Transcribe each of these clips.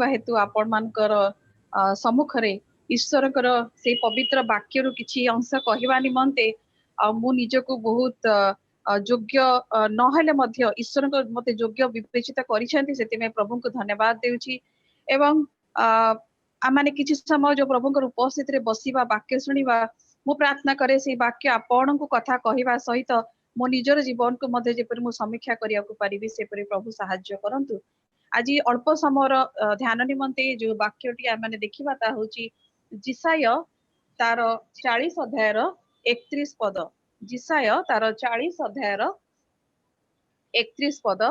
हेतु आपण मानकर सम्मुखरे ईश्वरकर से पवित्र वाक्यरु किछि अंश कहवा निमंते मु निजको बहुत योग्य नहेले मध्य ईश्वर मते योग्य विवेचित करिसेंती सेति में प्रभु को धन्यवाद देउछि एवं आमाने किछि समय जो प्रभु को उपस्थित रे बसिबा वाक्य सुनिबा मु प्रार्थना करे से वाक्य आपण को कथा कहवा सहित मो निजर जीवन को मध्य जेपरि मु समीक्षा करिया को परिबि सेपरि प्रभु सहाय्य करंतु आज अल्प समय ध्यान निमंते जो वाक्यटी आम देखा ता हूँ जिसाय तार 40 अध्यायर 31 पद जिसाय तार 40 अध्यायर 31 पद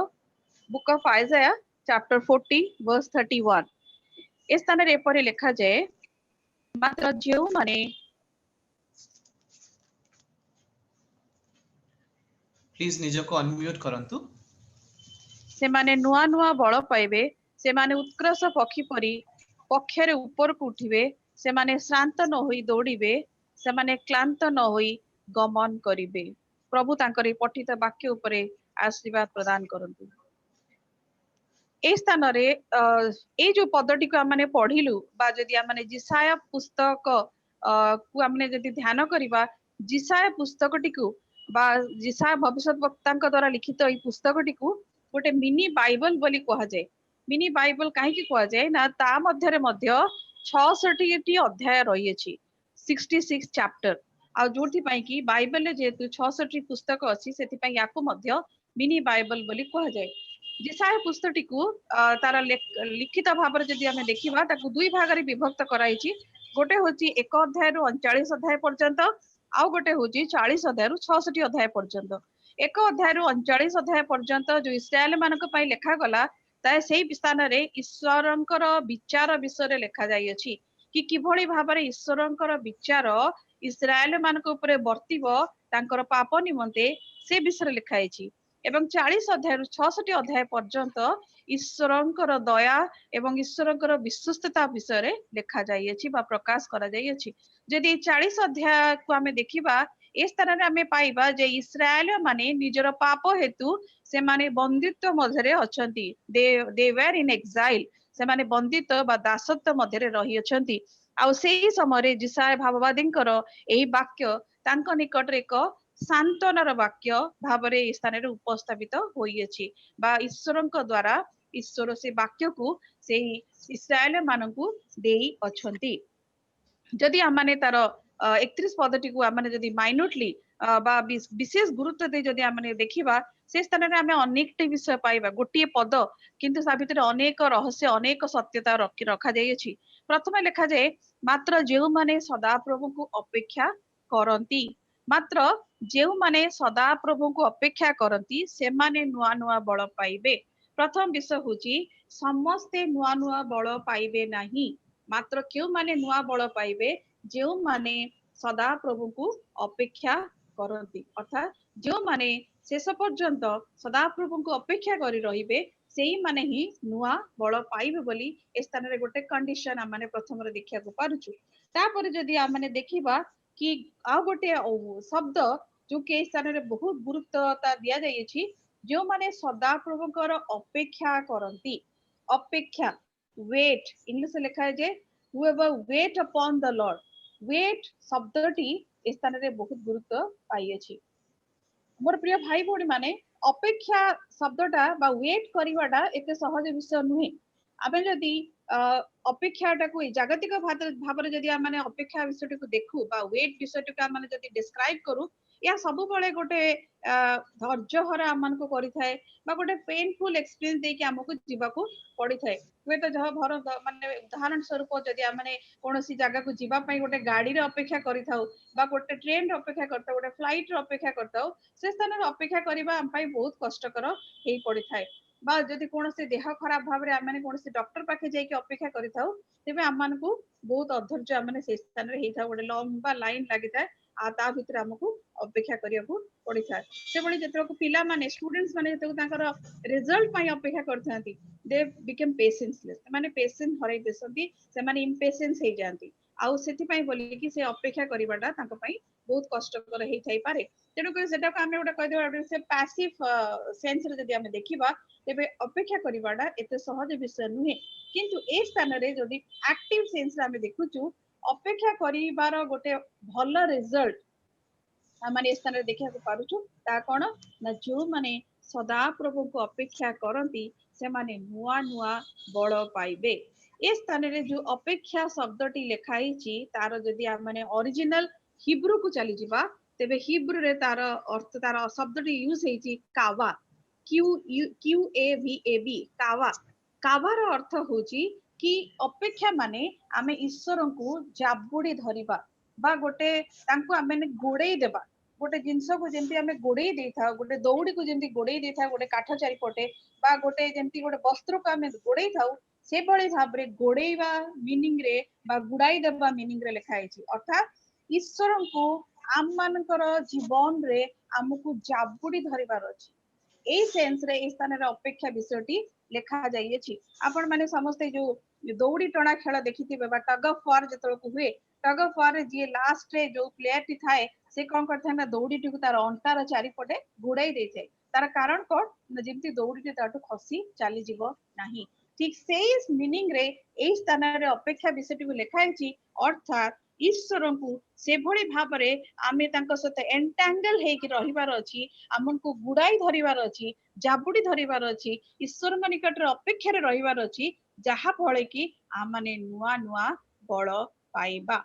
book of Isaiah chapter 40 verse 31 इस स्थान रे एपरि लिखा जाए मात्र जो माने प्लीज निजको अनम्यूट करंतु से माने नुआ नुआ बल पाइबे से माने उत्कृष्ट पक्षी परी पक्षरे ऊपर को उठिबे से माने श्रांत न होई दौड़िबे से माने क्लांत न होई गमन करिबे प्रभु तांकर पठित वाक्य उपरे आशीर्वाद प्रदान करंतु ए स्थान रे ए जो पदटी को हमने पढ़िलु बा जदि हमने जिसाया पुस्तक को हमने जदि ध्यान करिबा जिसाया पुस्तकटी को बा जिसाया भविष्यत वक्तांक द्वारा लिखित ए पुस्तकटी को गोटे मिनी बाइबल बोली कहा जाए मिनी बाइबल कहीं कहा जाए ना ता मध्यरे मध्य 66 अध्याय रही अछि 66 चैप्टर आ जोथि पई कि बाइबल रे जेतु 66 पुस्तक अछि सेति पई याको मध्य मिनी बाइबल बोली कहा जाए जिसाया पुस्तकटी को तार लिखित भाव में जदि आमे देखिबा ताकू दुई भाग रे विभक्त कराइछि गोटे होची 1 अध्याय रु 39 अध्याय पर्यंत आउ गोटे होची 40 अध्याय रु 66 अध्याय पर्यंत 1 अध्याय रु 39 अध्याय पर्यंत जो इस्राएल मानक पई लेखा गला ताए सेही स्थान रे ईश्वरंकर विचार विषय रे लेखा जाई अछि कि किभଳି भाबरे ईश्वरंकर विचार इस्राएल मानक ऊपर वर्तिबो तांकर पाप निमंते से विषय लिखा अछि एवं 40 अध्याय रु 66 अध्याय पर्यंत ईश्वरंकर दया एवं ईश्वरंकर विश्वस्तता विषय रे लेखा जाई अछि बा प्रकाश करा जाई अछि जदि 40 अध्याय को हमें देखिबा ए स्थान रे हमें पाइबा जे इस्राएल माने निजर पाप हेतु से माने बंदित्व मध्यरे अछंती दे वर इन एक्साइल से माने बंदित्व बा दासत्व मध्यरे रही अछंती आ सेही समय जिसाय भाववादींकर एही वाक्य तांको निकट रे एक सांत्वनार वाक्य भावरे स्थान रे उपस्थापित होई अछि बा ईश्वरंक द्वारा ईश्वर से वाक्य को सेही इस्राएल मानकू देई अछंती जदि आमाने तार 31 पदटी को आमाने जदि माइन्यूटली बा विशेष गुरुत्व दे जदि आमाने देखिबा से स्थान रे आमे अनेक विषय पाइबा गोटिए पद किंतु सा भितर अनेक रहस्य अनेक सत्यता रखा जाई अछि प्रथमे लिखा जाए मात्र जेउ माने सदा प्रभु को अपेक्षा करंती मात्र जेउ माने सदा प्रभु को अपेक्षा करंती से माने नुआ नुआ बल पाइबे प्रथम विषय होची समस्ते नुआ नुआ बल पाइबे नाही मात्र क्यों माने नुआ बल पाइबे जो माने सदा प्रभु को अपेक्षा करती अर्थात जो माने शेष पर्यंत सदा प्रभु को अपेक्षा करी रहिबे सेही माने ही नुआ बल पाइबे बोली ए स्थान रे गोटे कंडीशन आ माने प्रथम रे देखिया को पारुछु तापर जदी आ माने देखिबा कि आ गोटे शब्द जो के स्थान रे बहुत गुरुत्वता दिया जाई अछि जो माने सदा प्रभु को अपेक्षा करती अपेक्षा वेट इंग्लिश लिखा है जे whoever wait upon the lord wait शब्दटी स्थान रे बहुत गुरुत्व पाई अछि मोर प्रिय भाई भोड़ी माने अपेक्षा शब्दटा बा वेट करिवाटा एते सहज विषय नुहे आबे जदी अपेक्षाटा को जागतिक भाବରେ जदी आ माने अपेक्षा विषयटी को देखु बा वेट विषयटी को माने जदी डिस्क्राइब करू या सब बळे गोटे धैर्य हरा आमान को करि थाए बा गोटे पेनफुल एक्सपीरियंस दे कि हमको जीवा को पड़ी थाए वे तो जह भर माने उदाहरण स्वरूप जदी आ माने कोनोसी जगह को जीवा पई गोटे गाड़ी रे अपेक्षा करि थाउ बा गोटे ट्रेन रे अपेक्षा करता गोटे फ्लाइट रे अपेक्षा करताउ से स्थान रे अपेक्षा करिबा हम पई बहुत कष्टकर हेई पड़ी थाए बा जदी कोनोसी देह खराब भाव रे आ माने कोनोसी डॉक्टर पाखे जाई कि अपेक्षा करि थाउ तेबे आमान को बहुत अधैर्य आ माने से स्थान रे हेई थाउ गोटे लंबा लाइन लागि थाए आ ता भितर हमको अपेक्षा करिया को पड़ी थाए से बळी जेतरो को पिला माने स्टूडेंट्स माने जेतरो तांकर रिजल्ट पई अपेक्षा करथांती दे बिकम पेशेंसलेस माने पेशेंस हरै देसंती से माने इम्पेशेंस हे जानती आउ सेति पई बोली कि से अपेक्षा करिबाटा तांको पई बहुत कष्टकर हेइ थाइ पारे तेणु कर सेटा को आमे गोटे कहि देबा से पैसिव सेंस रे जदि आमे देखिबा तेबे अपेक्षा करिबाटा एते सहज विषय नुहे किंतु ए स्थान रे जदि एक्टिव सेंस रे आमे देखुचु अपेक्षा करिबार गोटे भल रिजल्ट आमे स्थान रे देखिया को पारुछु ता कोन ना जो माने सदा प्रभु को अपेक्षा करंती से माने नुआ नुआ बळ पाइबे ए स्थान रे जो अपेक्षा शब्दटी लिखाई छि तार जदि आमे ओरिजिनल हिब्रू को चली जिबा तेबे हिब्रू रे तार अर्थ तार शब्दटी यूज हेछि कावा Q A V A B कावा कावार अर्थ होछि कि अपेक्षा माने आमे ईश्वर को जाबुडी धरिबा बा गोटे तांको आमे गोड़ेई देबा गोटे जिनस को जेंति आमे गोड़ेई देथा गोटे दौड़ी को जेंति गोड़ेई देथा गोटे काठ चारि पटे बा गोटे जेंति गोटे वस्त्र को आमे गोड़ेई थाउ से भली भाबरे गोड़ेइबा मीनिंग रे बा गुड़ाई देबा मीनिंग रे लिखा हेछि अर्थात ईश्वर को आम मानकर जीवन रे हमकु जाबुडी धरिबार अछि एई सेंस रे ए स्थान रे अपेक्षा विषयटी लिखा जाई अछि आपण माने समस्त जो दौड़ी टणा खेल देखिथिबे बा टग ऑफ वार जतरो को हुए टग ऑफ वार रे जे लास्ट रे जो प्लेयर टी थाए से कोन करथा ना दौड़ी टी को तार अंटार चारि पटे गुड़ाई देथे तार कारण कोन ना जेंति दौड़ी टी ताटो खसी चली जीवो नाही ठीक सेस मीनिंग रे एई स्थान रे अपेक्षा विषयटी को लिखा हेछि अर्थात ईश्वर को से भली भाबरे आमे तांको सते एंटांगल हेकि रहिबार अछि हमनको गुड़ाई धरिबार अछि जाबुडी धरिबार अछि ईश्वर को निकट रे अपेक्षा रे रहिबार अछि जहा फळे कि आ माने नुआ नुआ बळ पाइबा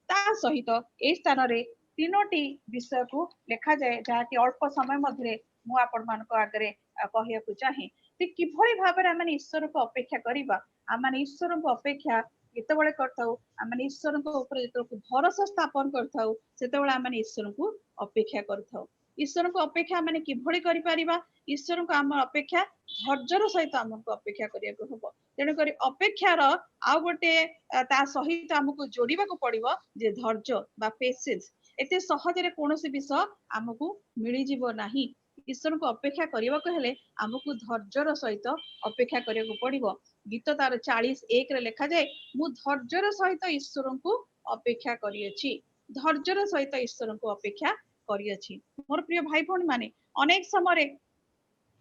ता सहित ए स्थान रे तीनोटी विषय को लिखा जाए जहा कि अल्प समय मध्ये मु आपण मानको आगरे कहिया को चाहे कि किभली भाबरे आमे ईश्वर को अपेक्षा करिबा आ माने ईश्वर को अपेक्षा केतेबेले करथाउ आमे ईश्वर को ऊपर जेतो भरोसा स्थापन करथाउ सेतेबेले आमे ईश्वर को अपेक्षा करथाउ ईश्वर को अपेक्षा माने किभली करि परिबा ईश्वर को आम अपेक्षा धैर्यर सहित हमको अपेक्षा करिया को हबो तेणु करी अपेक्षार आ गोटे ता सहित हमको जोड़िबा को पड़िबो जे धैर्य बा पेशेंस एते सहज रे कोनोसी विषय हमको मिली जीवो नाही ईश्वर को अपेक्षा करिबा को हेले हमको धैर्यर सहित अपेक्षा करिया को पड़िबो गीत तार 40:1 रे लिखा जाए मु धैर्यर सहित ईश्वर को अपेक्षा करियछि धैर्यर सहित ईश्वर को अपेक्षा करियछि मोर प्रिय भाई भौणी माने अनेक समय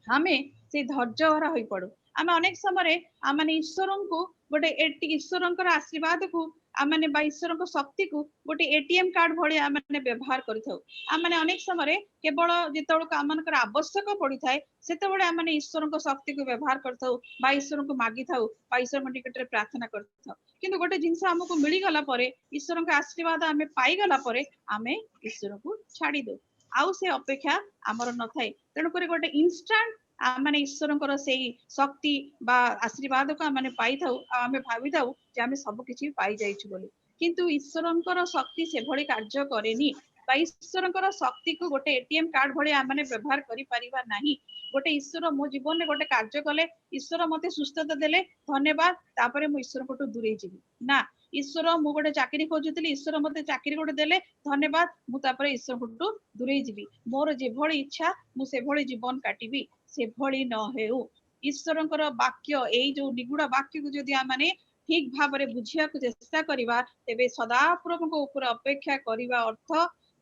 हमें से धैर्य हरा होई पड़ो आमे अनेक समय आमे ईश्वर को गोटे ईश्वर आशीर्वाद को आमे बा ईश्वर को शक्ति को गोटे एटीएम कार्ड भली आमे व्यवहार करिथाउ आमे अनेक समय केवल जेतबेले आमनकर आवश्यक पड़ी थाए सेतबेले आमे ईश्वर को शक्ति को व्यवहार करथाउ बा ईश्वर को मागी थाउ बा ईश्वर निकट रे प्रार्थना करथाउ किंतु गोटे जिंस हमको मिली गला परे ईश्वर का आशीर्वाद आमे पाई गला परे आमे ईश्वर को छाड़ी दो आउ से अपेक्षा आमर न थाए तेणु करी गोटे इंस्टेंट माने ईश्वर से शक्ति बा आशीर्वाद को आमे पाई थाउ आमे भाबी थाउ जे आमे सब किछि पाई जाइछु बोली किंतु ईश्वर शक्ति से भली कार्य करेनी बा ईश्वर शक्ति को गोटे एटीएम कार्ड भली आमे व्यवहार करि परिबा नाही गोटे ईश्वर मो जीवन में गोटे कार्य कले ईश्वर मते सुस्थता देले धन्यवाद तापरे मु ईश्वर को दूरे जीवी ना ईश्वर मु गोटे चाकरी खोजुतली ईश्वर मते चाकरी गोटे देले धन्यवाद मु तापरे ईश्वर को दूरे जीवी मोर जे भली इच्छा मु से भली जीवन काटिबी से भली न हेउ ईश्वरंकर वाक्य एई जो निगुड़ा वाक्य को जदि आमाने ठीक भाबरे बुझिया को चेष्टा करिबा तेबे सदा प्रभु को ऊपर अपेक्षा करिबा अर्थ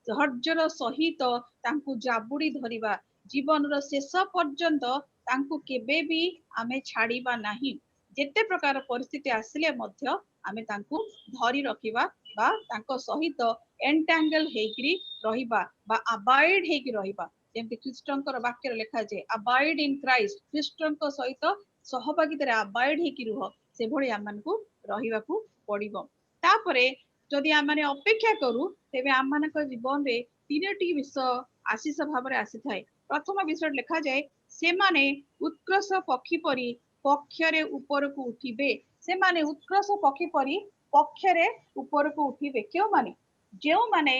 धैर्यर सहित तांकु जाबुडी धरिबा जीवन रो शेष पर्यंत तांकु केबे भी आमे छाड़ीबा नाही जेते प्रकार परिस्थिति आसिले मध्य आमे तांकु धरि रखिबा बा तांको सहित एंटांगल हेकरी रहिबा बा अबाइड हेकरी रहिबा जेमति ख्रीष्टंकर वाक्य लिखा जाए अबाइड इन क्राइस्ट ख्रीष्टंक सहित सहभागिता अबाइड हेकि रुह से भली आमनकु रहिबाकु पड़िबो तापरे जदि आमने अपेक्षा करू तेबे आमनक जीवन रे तीनटी विषय आशीष भाबरे आसीथाय प्रथम विषय लिखा जाए से माने उत्कृष्ट पक्षी परी पक्षरे ऊपर को उठिबे से माने उत्कृष्ट पक्षी परी पक्षरे ऊपर को उठिबे क्यों माने जेउ माने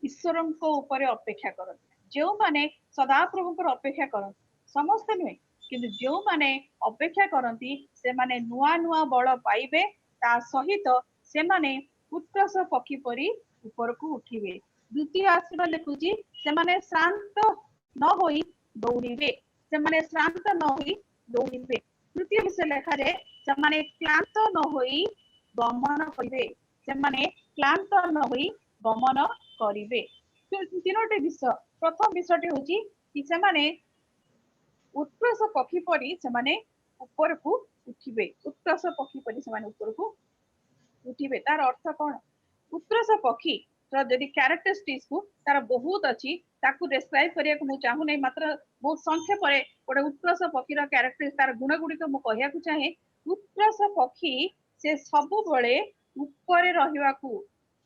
ईश्वर को ऊपर अपेक्षा करते जो माने सदा प्रभु को अपेक्षा करते समस्त नुहे किंतु जो माने अपेक्षा करती से माने नुआ नुआ बल पाइबे ता सहित से माने उत्कृष्ट पक्षी परी ऊपर को उठिबे द्वितीय आशीर्वाद लिखुची से माने शांत न होई दौड़िबे से माने शांत न होई दौड़िबे तृतीय विषय लिखा जाए से माने क्लांत न होई गमन करिबे से माने क्लांत न होई गमन करिवे। तीनोटी विषय, प्रथम विषयटी होची कि सेमाने उत्कृष्ट पक्षी परी सेमाने ऊपर को उठिबे। उत्कृष्ट पक्षी परी सेमाने ऊपर को उठिबे तार अर्थ कौन? उत्कृष्ट पक्षी जदि कैरेक्टरिस्टिक्स को तार बहुत अच्छी ताकू डिस्क्राइब करिया को मु चाहू नै, मात्र बहुत संक्षेप रे गोटे उत्कृष्ट पक्षी रा कैरेक्टरिस्टिक्स तार गुण गुडी को मु कहिया को चाहे। उत्कृष्ट पक्षी से सब बळे ऊपर रहिवा को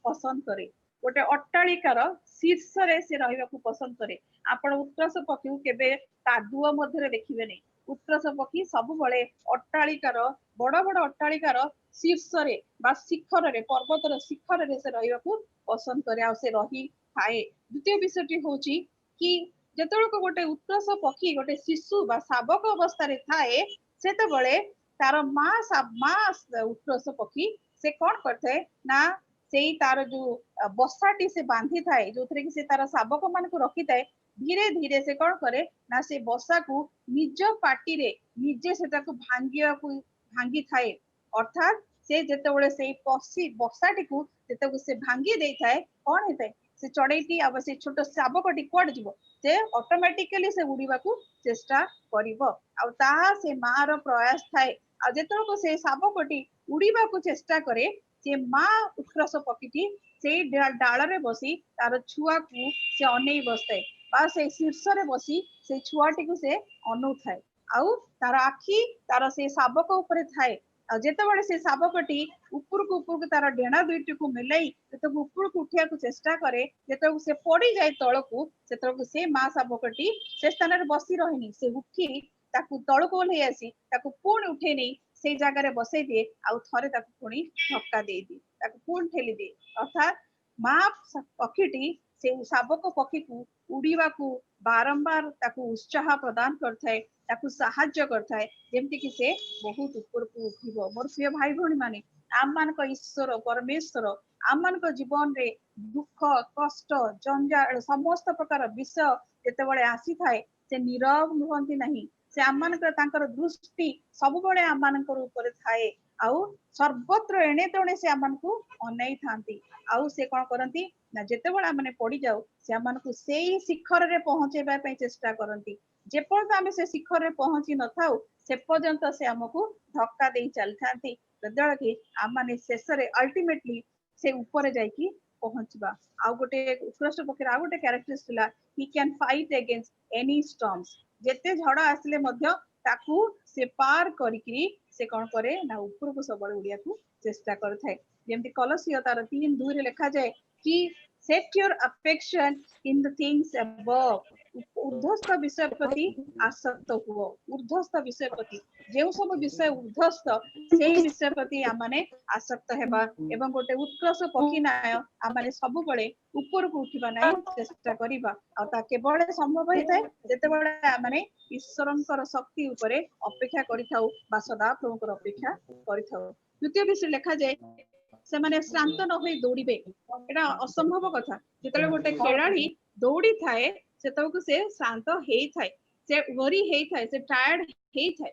पसंद करे, गोटे अट्टालिकार शीर्ष रे से रहिवा को पसंद करे। आपण उत्कृष्ट पक्षी को केबे कादुआ मध्य देखिबे नै। उत्कृष्ट पक्षी सब बळे अट्टालिकार बड़ बड़ अट्टालिकार शीर्ष रे बा शिखर रे पर्वतर शिखर रे से रहिवा को पसंद करे आ से रही थाए। द्वितीय विषयटी होची कि जेतळक गोटे उत्कृष्ट पक्षी गोटे शिशु बा शावक अवस्था रे थाए सेतबळे तार मां उत्कृष्ट पक्षी से कोन करथे ना सेई तार जो बसाटी से बांधी थाए जो थरे कि से तार शावक मान को रखी थाए। धीरे धीरे से कोन करे ना से बसा को निज पाटी रे निजे सेटा को भांगी थाए। अर्थात से जेतेबळे से पसी बसाटी को जेतेको से भांगी देई थाए कोन हेतै से चढ़ईटी अब से छोट शावकटी कुआड जीव से ऑटोमेटिकली से उड़ीबा को चेष्टा करिवो आ ता से मार प्रयास थाए। आ जेतेको से शावकटी उड़ीबा को चेष्टा करे से मां उत्कृष्ट पक्षीटी से डाल रे बसी तार छुआ को से अनै बसताए बा से शीर्ष रे बसी से छुआटी को से अनु थाए आउ तार आखी तार से शावक ऊपर थाए। जेतेबळे से शावकटी ऊपर को तार डेणा दुईटी को मिलाई जेतक ऊपर को उठिया को चेष्टा करे जेतक से पड़ी जाए तळकू सेतक से मां शावकटी से स्थान रे बसी रहनी से उठी ताकू तळको ओल्हे आसी ताकू पुणी उठे नै से जगह रे बसई दिए आउ थरे ताकू पुणी धक्का दे दी ताकू पुणी ठेली दे। अर्थात मां पक्षीटी से शावक पक्षी को उड़ीवा को बारंबार ताकू उत्साह प्रदान करथाए ताकू साहाय्य करथाए जेमति कि से बहुत ऊपर को उठिबो। मोर प्रिय भाई भौणी माने आम मान को ईश्वर परमेश्वर आम मान को जीवन रे दुख कष्ट जंजाल समस्त प्रकार विषय जेतेबळे आसी थाए से नीरव हुहंती नहीं। से आम मान तांकर दृष्टि सब बळे आम मान ऊपर थाए आउ सर्वत्र एणे तणे से आम मान को अनै थांती आउ से कोन करंती ना जेतेबळे आम माने पड़ी जाऊ से आम मान को सेई शिखर रे पहुंचेबा पई चेष्टा करंती। जेपर्यंत आम से शिखर रे पहुंची न थाउ से पर्यंत से हमको धक्का दे चल थांती जदळ कि आम माने शेष रे अल्टीमेटली से ऊपर जाई कि पहुंचबा। आ गोटे उत्कृष्ट पक्षी आ गोटे कैरेक्टरिस्टिक्स थिला he can fight against any storms. जेते झड़ आसले मध्य ताकू से पार करिकरी से कोन करे ना ऊपर को सबळ उड़िया को चेष्टा करथाय। जेमति कलसियो तार 3:2 रे लिखा जाय कि set your affection in the things above. ऊर्ध्वस्थ विषय प्रति आसक्त हुओ। ऊर्ध्वस्थ विषय प्रति जेउ सब विषय ऊर्ध्वस्थ सेही विषय प्रति आमाने आसक्त हेबा एवं गोटे उत्कृष्ट पक्षी नाय आमाने सब बळे ऊपर को उठिबा नै चेष्टा करिबा आ ता केवल संभव होइतै जेतेबळे आमाने ईश्वरंकर शक्ति उपरे अपेक्षा करिथाउ बा सदा प्रभुकर अपेक्षा करिथाउ। द्वितीय विषय लिखा जाय से माने श्रांत न होई दौड़िबे। एटा असंभव कथा जेतेबळे गोटे खेलाड़ी दौड़ी थाए सेतक से शांत हेई थाए से वरी हेई थाए से टायर्ड हेई थाए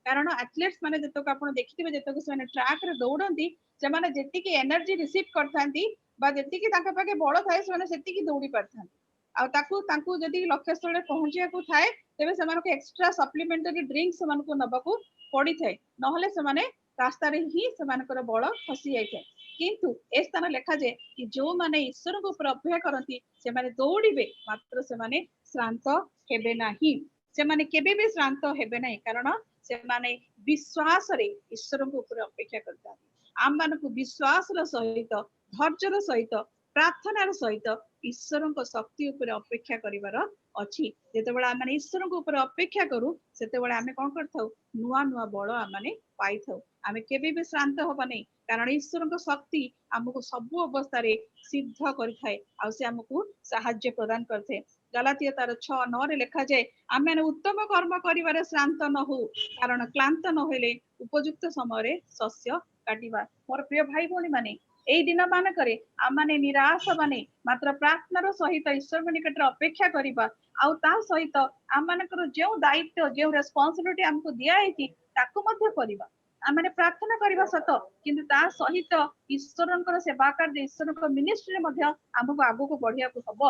कारण एथलीट्स माने जतक आपण देखिथिबे जतक से माने ट्रैक रे दौड़ंती से माने जेति की एनर्जी रिसीव करथांती बा जेति की ताका पाके बळ थाए से माने सेति की दौड़ी परथांती आ ताकू जदि लक्ष्य स्थल रे पहुंचिया को थाए तेबे से मानको एक्स्ट्रा सप्लीमेंटरी ड्रिंक से मानको नबाकू पड़ी थाए नहले से माने रास्ता रे ही से मानकर बळ फसी जाय थाए। किंतु ए स्थान लिखा जाए कि जो माने ईश्वर को ऊपर अपेक्षा करती से माने दौड़िबे मात्र से माने श्रांत हेबे नाही। से माने केबे भी श्रांत हेबे नाही कारण से माने विश्वास रे ईश्वर को ऊपर अपेक्षा करता आम मान को विश्वास रो सहित धैर्य रो सहित प्रार्थना रो सहित ईश्वर को शक्ति ऊपर अपेक्षा करिवार अछि। जेतेबेला आम माने ईश्वर को ऊपर अपेक्षा करू सेतेबेला आमे कोन करथाउ नुआ नुआ बळ आमे पाइथाउ आमे केबे भी श्रांत होबा नै कारण ईश्वर को शक्ति हमको सब अवस्था रे सिद्ध करथाय आ से हमको सहाय्य प्रदान करथे। गलातिया तार 6:9 रे लिखा जाय आमे उत्तम कर्म करिवारे श्रांत न हो कारण क्लांत न होले उपयुक्त समय रे शस्य काटिबा। मोर प्रिय भाई भौणी माने एई दिन मान करे आम माने निराश माने मात्र प्रार्थनार सहित ईश्वर निकट अपेक्षा करिबा आउ ता सहित आम मानकर जो दायित्व जो रेस्पोंसिबिलिटी हमको दिया हेती ताकू मध्य करिबा आमने प्रार्थना करबा सत किंतु ता सहित ईश्वरंकर सेवा कार्य ईश्वरंकर मिनिस्ट्री मध्ये हमको आगु को बढ़िया को हबो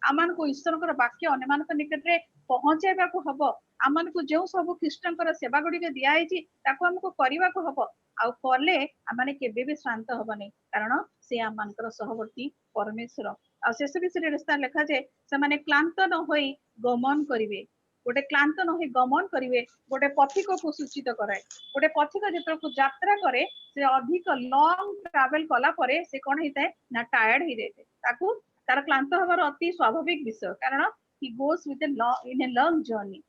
आमन को ईश्वरंकर वाक्य अन्य मान निकट रे पहुंचाइबा को हबो आमन को जो सब ख्रीष्टंकर सेवा गुडी के दिया आइची ताको हमको करबा को हबो आ करले आमने केबे भी शांत हबनी कारण से आमनकर सहवर्ती परमेश्वर आ शेष विषय रे लिखा जाए से माने क्लांत न होई गमन करिवे गोटे क्लांत न होई गमन करिवे गोटे पथिक को सूचित कराए गोटे पथिक जेतको यात्रा करे से अधिक लॉन्ग ट्रैवल कला परे से कोन हिताय ना टायर्ड ही जाय ताकू तार क्लांत हबार अति स्वाभाविक विषय कारण he goes with in a long journey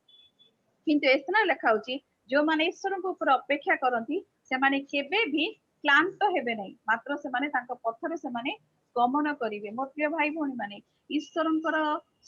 किंतु एसना लिखा होची जो माने ईश्वर को ऊपर अपेक्षा करंती से माने केबे भी क्लांत हेबे नहीं मात्र से माने तांको पथरे से माने गमन करिवे मोर प्रिय भाई भौणी माने ईश्वरंकर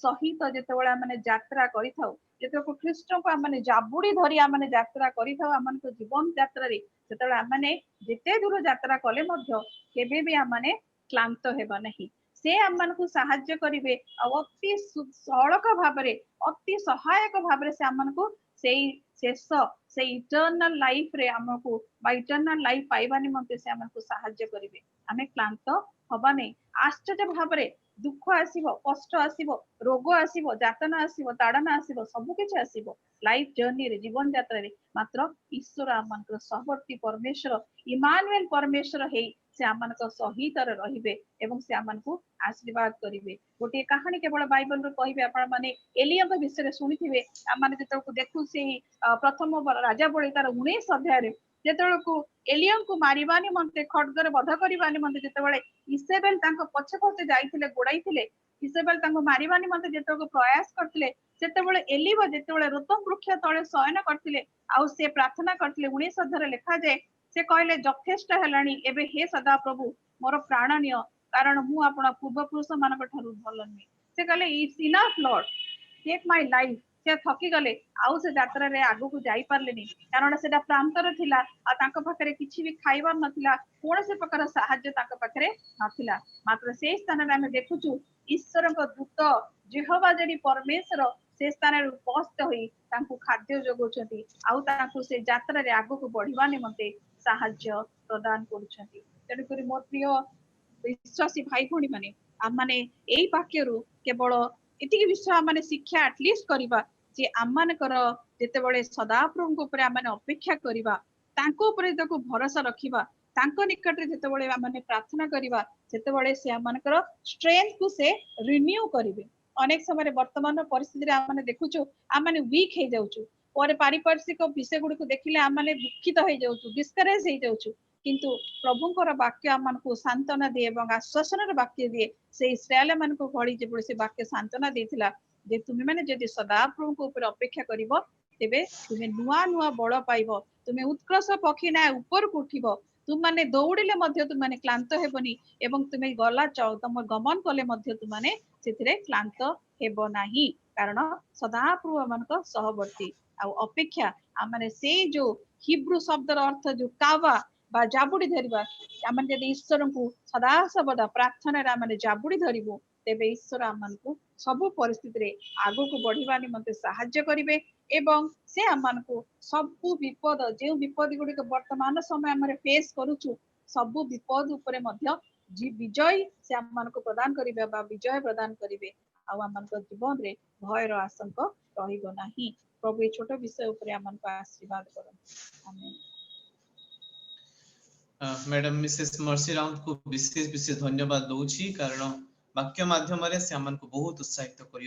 सहित जेतेबेला माने यात्रा करिथाउ जेतेको ख्रीष्ट को माने जाबुडी धरि माने यात्रा करिथाउ हमनको जीवन यात्रा रे जेतेबेला माने जेते दूर यात्रा कले मध्य केबे भी माने क्लांत हेबा नहीं से हमनको सहाय्य करिवे अति सड़क भाबरे अति सहायक भाबरे से हमनको सेई शेष से इटर्नल लाइफ रे हमको बा इटर्नल लाइफ पाइबा निमंते से हमको सहाय्य करिवे हमें क्लांत हबा नहीं आश्चर्य भाबरे दुख आसीबो कष्ट आसीबो रोग आसीबो जातना आसीबो ताड़ना आसीबो सब किछ आसीबो लाइफ जर्नी रे जीवन यात्रा रे मात्र ईश्वर आमनकर सहवर्ती परमेश्वर इमानुएल परमेश्वर हे से आमनकर सहित रहिबे एवं से आमनकु आशीर्वाद करिवे गोटे कहानी केवल बाइबल रे कहिबे आपण माने एलिया के विषय रे सुनिथिबे आमाने जेतको देखु से प्रथम राजा बळी तार 19 अध्याय रे जेतको एलिया को मारिबा निमंते खड्गर वध करिबा निमंते जेतबेले इसेबेल तांको पछे पछे जाइथिले गोडाइथिले इसेबेल तांको मारिबा निमंते जेतको प्रयास करथिले जेतबेले एलिया जेतबेले रोतम वृक्ष तळे शयन करथिले आ से प्रार्थना करथिले 19 अध्याय रे लिखा जाय से कहले यथेष्ट हेलानी एबे हे सदा प्रभु मोर प्राण निय कारण मु आपण पूर्व पुरुष मानक ठारू भल नुहे से कहले it's enough lord take my life से थकी गले आउ से यात्रा रे आगु को जाई पारलेनी कारण सेटा प्रांतर थिला आ तांको पाखरे किछि भी खाइबार नथिला कोन से प्रकार सहाय्य तांको पाखरे नथिला मात्र से स्थान रे हम देखुछु ईश्वर को दूत जेहोवा जडी परमेश्वर से स्थान रे उपस्थित होई तांको खाद्य जोगोचंती आउ तांको से यात्रा रे आगु को बढ़िबा निमंते सहाय्य प्रदान करूछंती तेनु करी मोर प्रिय विश्वासी भाई भौणी माने आम माने एई वाक्यरु केवल एतिकी विषय माने शिक्षा एटलिस्ट करबा जे आमानकर जेतेबेले सदाप्रभु ऊपर आमाने अपेक्षा करबा तांको ऊपर ताको भरोसा रखिबा तांको निकट रे जेतेबेले आमाने प्रार्थना करबा जेतेबेले से आमानकर स्ट्रेंथ को से रिन्यू करिवे अनेक समय वर्तमान परिस्थिति रे आमाने देखुछु आमाने वीक हे जाउछु और पारिपार्श्विक विषय गुडी को देखिले आमाने दुखित हो जाउछु डिस्करेज हो जाउछु किंतु प्रभुंकर वाक्य आमको सांत्वना दिए एवं आश्वासन वाक्य दिए से इस्राएल मान को भली जे से वाक्य सांत्वना देथिला जे तुमे माने जदि सदा प्रभु को ऊपर अपेक्षा करिवो तेबे तुमे नुआ नुआ बळ पाइबो तुमे उत्कृष्ट पक्षी ना ऊपर को उठिबो तुम माने दौड़िले मध्य तुम माने क्लांत हेबनी एवं तुमे गला तुम गमन कले मध्य तुम माने सेथिरे क्लांत हेबो नाही कारण सदा प्रभु मानक सहवर्ती आ अपेक्षा आमाने से जो हिब्रू शब्दर अर्थ जो कावा बा जाबुडी धरिबा आमन जदि ईश्वर को सदा सर्वदा प्रार्थना रे आमने जाबुडी धरिबो तेबे ईश्वर आमनको सब परिस्थिति रे आगो को बढ़िबा निमंते सहाय्य करिवे एवं से आमनको सब विपद जे विपद गुडी को वर्तमान समय हमरे फेस करूछु सब विपद ऊपर मध्य जी विजय से आमनको प्रदान करिवे बा विजय प्रदान करिवे आ आमनको जीवन रे भय रो आशंका रहिबो नाही प्रभु ए छोट विषय ऊपर आमनको आशीर्वाद करन आमेन मैडम मिसेस मर्सी राउत को विशेष विशेष धन्यवाद दउछि कारण वाक्य माध्यम रे से हमन को बहुत उत्साहित करी